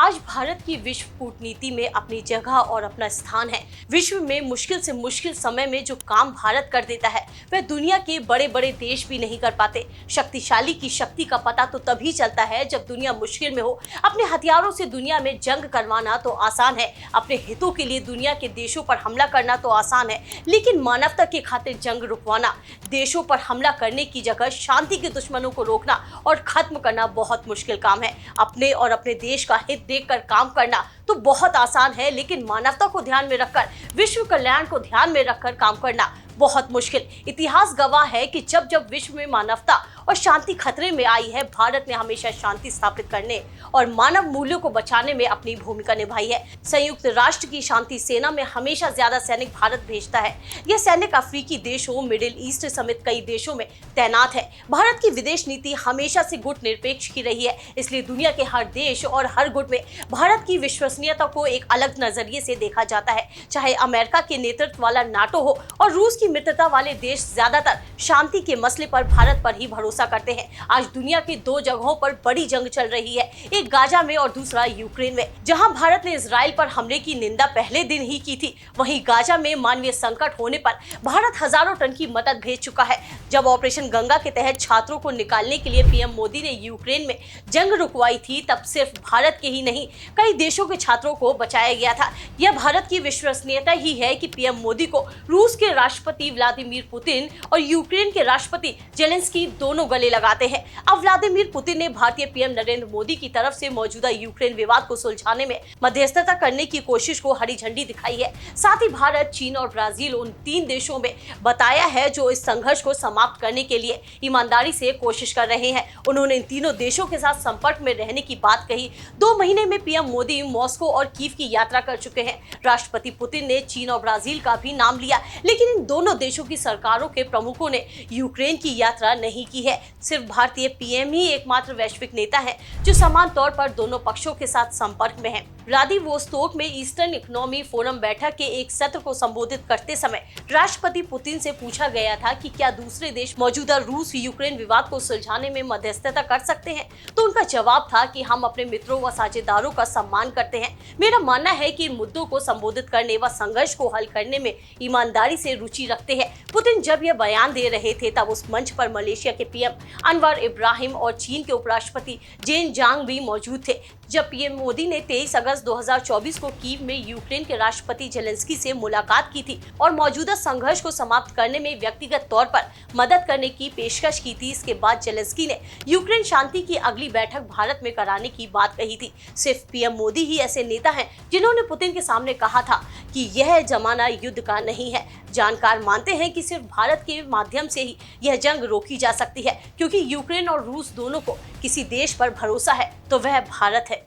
आज भारत की विश्व कूटनीति में अपनी जगह और अपना स्थान है। विश्व में मुश्किल से मुश्किल समय में जो काम भारत कर देता है वह दुनिया के बड़े बड़े देश भी नहीं कर पाते। शक्तिशाली की शक्ति का पता तो तभी चलता है जब दुनिया मुश्किल में हो। अपने हथियारों से दुनिया में जंग करवाना तो आसान है, अपने हितों के लिए दुनिया के देशों पर हमला करना तो आसान है, लेकिन मानवता की खातिर जंग रुकवाना, देशों पर हमला करने की जगह शांति के दुश्मनों को रोकना और खत्म करना बहुत मुश्किल काम है। अपने और अपने देश का हित देखकर काम करना तो बहुत आसान है, लेकिन मानवता को ध्यान में रखकर, विश्व कल्याण को ध्यान में रखकर काम करना बहुत मुश्किल। इतिहास गवाह है कि जब जब विश्व में मानवता और शांति खतरे में आई है, भारत ने हमेशा शांति स्थापित करने और मानव मूल्यों को बचाने में अपनी भूमिका निभाई है। संयुक्त राष्ट्र की शांति सेना में हमेशा ज्यादा सैनिक भारत भेजता है। यह सैनिक अफ्रीकी देशों, मिडिल ईस्ट समेत कई देशों में तैनात है। भारत की विदेश नीति हमेशा से गुट निरपेक्ष की रही है, इसलिए दुनिया के हर देश और हर गुट में भारत की विश्वसनीयता को एक अलग नजरिए से देखा जाता है। चाहे अमेरिका के नेतृत्व वाला नाटो हो और रूस की मित्रता वाले देश ज्यादातर शांति के मसले पर भारत पर ही भरोसा करते हैं। आज दुनिया की दो जगहों पर बड़ी जंग चल रही है, एक गाजा में और दूसरा यूक्रेन में। जहां भारत ने इजराइल पर हमले की निंदा पहले दिन ही की थी, वहीं गाजा में मानवीय संकट होने पर भारत हजारों टन की मदद भेज चुका है। जब ऑपरेशन गंगा के तहत छात्रों को निकालने के लिए पीएम मोदी ने यूक्रेन में जंग रुकवाई थी, तब सिर्फ भारत के ही नहीं कई देशों के छात्रों को बचाया गया था। यह भारत की विश्वसनीयता ही है कि पीएम मोदी को रूस के राष्ट्रपति व्लादिमीर पुतिन और यूक्रेन के राष्ट्रपति जेलेंस्की दोनों गले लगाते हैं। अब व्लादिमीर पुतिन ने भारतीय पीएम नरेंद्र मोदी की तरफ से मौजूदा यूक्रेन विवाद को सुलझाने में मध्यस्थता करने की कोशिश को हरी झंडी दिखाई है। साथ ही भारत, चीन और ब्राजील उन तीन देशों में बताया है जो इस संघर्ष को समाप्त करने के लिए ईमानदारी से कोशिश कर रहे हैं। उन्होंने इन तीनों देशों के साथ संपर्क में रहने की बात कही। 2 महीने में पीएम मोदी मॉस्को और कीव की यात्रा कर चुके हैं। राष्ट्रपति पुतिन ने चीन और ब्राजील का भी नाम लिया, लेकिन इन दोनों देशों की सरकारों के प्रमुखों ने यूक्रेन की यात्रा नहीं की है। सिर्फ भारतीय पीएम ही एकमात्र वैश्विक नेता है जो समान तौर पर दोनों पक्षों के साथ संपर्क में है। व्लादिवोस्तोक में ईस्टर्न इकोनॉमी फोरम बैठक के एक सत्र को संबोधित करते समय राष्ट्रपति पुतिन से पूछा गया था कि क्या दूसरे देश मौजूदा रूस यूक्रेन विवाद को सुलझाने में मध्यस्थता कर सकते हैं, तो उनका जवाब था कि हम अपने मित्रों व साझेदारों का सम्मान करते हैं। मेरा मानना है कि इन मुद्दों को संबोधित करने व संघर्ष को हल करने में ईमानदारी से रुचि रखते हैं। पुतिन जब यह बयान दे रहे थे तब उस मंच पर मलेशिया के पीएम अनवर इब्राहिम और चीन के उपराष्ट्रपति जेन जांग भी मौजूद थे। जब पीएम मोदी ने 23 अगस्त 2024 को कीव में यूक्रेन के राष्ट्रपति जेलेंस्की से मुलाकात की थी और मौजूदा संघर्ष को समाप्त करने में व्यक्तिगत तौर पर मदद करने की पेशकश की थी, इसके बाद जेलेंस्की ने यूक्रेन शांति की अगली बैठक भारत में कराने की बात कही थी। सिर्फ पीएम मोदी ही ऐसे नेता हैं जिन्होंने पुतिन के सामने कहा था कि यह जमाना युद्ध का नहीं है। जानकार मानते हैं कि सिर्फ भारत के माध्यम से ही यह जंग रोकी जा सकती है, क्योंकि यूक्रेन और रूस दोनों को किसी देश पर भरोसा है तो वह भारत है।